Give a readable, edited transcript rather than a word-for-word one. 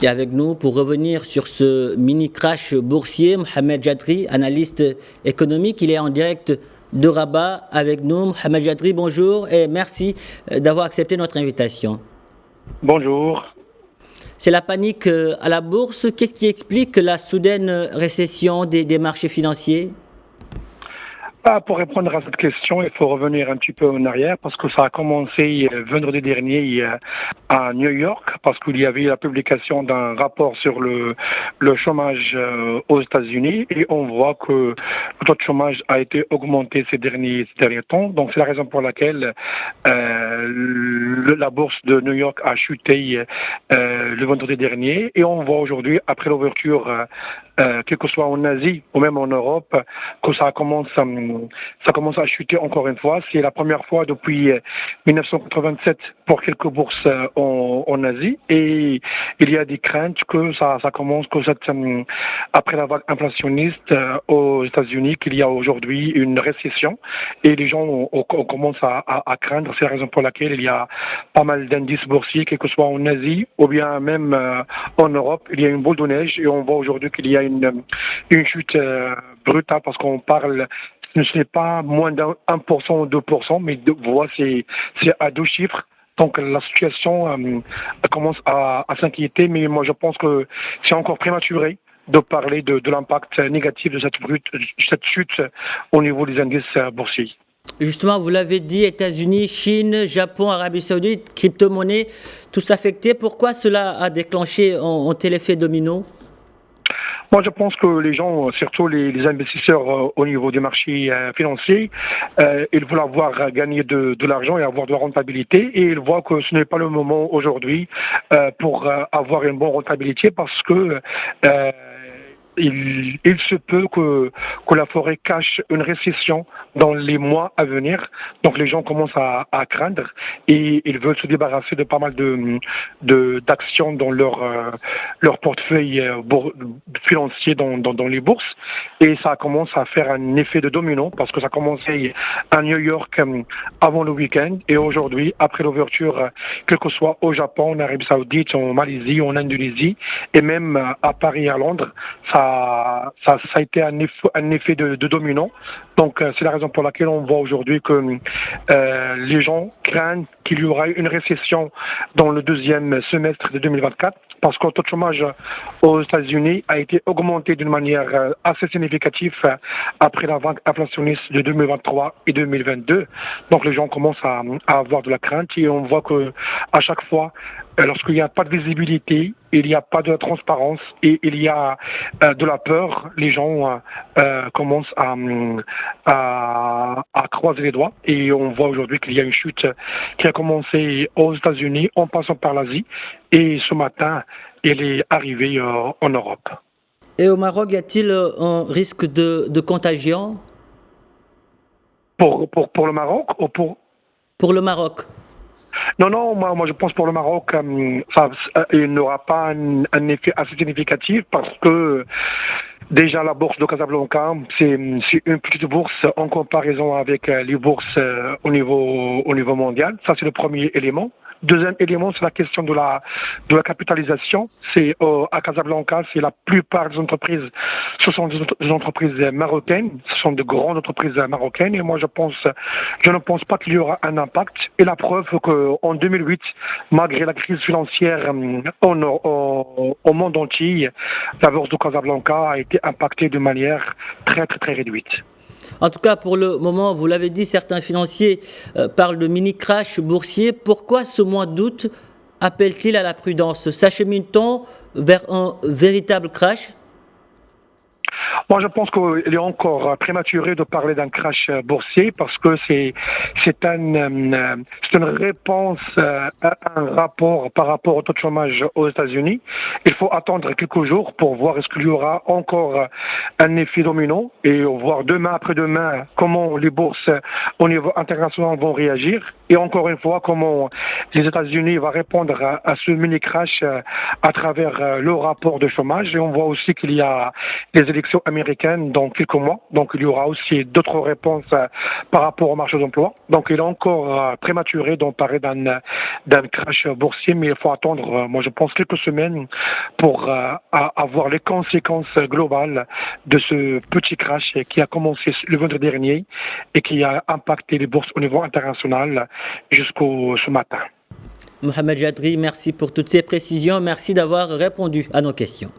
Et avec nous pour revenir sur ce mini-crash boursier, Mohamed Jadri, analyste économique. Il est en direct de Rabat avec nous. Mohamed Jadri, bonjour et merci d'avoir accepté notre invitation. Bonjour. C'est la panique à la bourse. Qu'est-ce qui explique la soudaine récession des marchés financiers ? Pour répondre à cette question, il faut revenir un petit peu en arrière parce que ça a commencé vendredi dernier à New York parce qu'il y avait la publication d'un rapport sur le chômage aux États-Unis et on voit que le taux de chômage a été augmenté ces derniers temps. Donc c'est la raison pour laquelle la bourse de New York a chuté le vendredi dernier et on voit aujourd'hui, après l'ouverture, quel que soit en Asie ou même en Europe, que ça commence à chuter encore une fois. C'est la première fois depuis 1987 pour quelques bourses en Asie et il y a des craintes que ça commence, après la vague inflationniste aux États-Unis, qu'il y a aujourd'hui une récession et les gens commencent à craindre. C'est la raison pour laquelle il y a pas mal d'indices boursiers, quel que soit en Asie ou bien même en Europe. Il y a une boule de neige et on voit aujourd'hui qu'il y a une chute brutale parce qu'on parle, ce n'est pas moins d'1% ou 2%, mais c'est à deux chiffres. Donc la situation commence à s'inquiéter, mais moi je pense que c'est encore prématuré de parler de l'impact négatif de cette chute au niveau des indices boursiers. Justement, vous l'avez dit, États-Unis, Chine, Japon, Arabie Saoudite, crypto-monnaies, tous affectés. Pourquoi cela a déclenché un tel effet domino ? Moi, je pense que les gens, surtout les investisseurs au niveau des marchés financiers, ils veulent gagner de l'argent et avoir de la rentabilité. Et ils voient que ce n'est pas le moment aujourd'hui pour avoir une bonne rentabilité parce que il se peut que la forêt cache une récession dans les mois à venir. Donc les gens commencent à craindre et ils veulent se débarrasser de pas mal d'actions dans leur portefeuille financier dans les bourses. Et ça commence à faire un effet de domino parce que ça a commencé à New York avant le week-end et aujourd'hui, après l'ouverture, quel que soit au Japon, en Arabie Saoudite, en Malaisie, en Indonésie et même à Paris et à Londres, ça a été un effet de dominant. Donc, c'est la raison pour laquelle on voit aujourd'hui que les gens craignent qu'il y aura une récession dans le deuxième semestre de 2024 parce que le taux de chômage aux États-Unis a été augmenté d'une manière assez significative après la vague inflationniste de 2023 et 2022. Donc, les gens commencent à avoir de la crainte et on voit que à chaque fois, lorsqu'il n'y a pas de visibilité, il n'y a pas de transparence et il y a de la peur, les gens commencent à croiser les doigts et on voit aujourd'hui qu'il y a une chute qui a commencé aux États-Unis en passant par l'Asie et ce matin, elle est arrivée en Europe. Et au Maroc, y a-t-il un risque de contagion ? Pour le Maroc ou Pour le Maroc. Non, moi je pense pour le Maroc, il n'aura pas un effet assez significatif parce que déjà la bourse de Casablanca, c'est une petite bourse en comparaison avec les bourses au niveau mondial. Ça, c'est le premier élément. Deuxième élément, c'est la question de la capitalisation. C'est à Casablanca, c'est la plupart des entreprises, ce sont des entreprises marocaines, ce sont de grandes entreprises marocaines. Et moi, je ne pense pas qu'il y aura un impact. Et la preuve qu'en 2008, malgré la crise financière au monde entier, la bourse de Casablanca a été impactée de manière très très très réduite. En tout cas, pour le moment, vous l'avez dit, certains financiers parlent de mini-crash boursier. Pourquoi ce mois d'août appelle-t-il à la prudence ? S'achemine-t-on vers un véritable crash ? Moi, je pense qu'il est encore prématuré de parler d'un crash boursier parce que c'est une réponse à un rapport par rapport au taux de chômage aux États-Unis. Il faut attendre quelques jours pour voir est-ce qu'il y aura encore un effet domino et voir demain après-demain comment les bourses au niveau international vont réagir et encore une fois comment les États-Unis vont répondre à ce mini-crash à travers le rapport de chômage. Et on voit aussi qu'il y a les élections américaine dans quelques mois. Donc il y aura aussi d'autres réponses par rapport au marché d'emploi. Donc il est encore prématuré d'en parler d'un crash boursier, mais il faut attendre, moi je pense, quelques semaines pour avoir les conséquences globales de ce petit crash qui a commencé le vendredi dernier et qui a impacté les bourses au niveau international jusqu'au ce matin. Mohamed Jadri, merci pour toutes ces précisions. Merci d'avoir répondu à nos questions.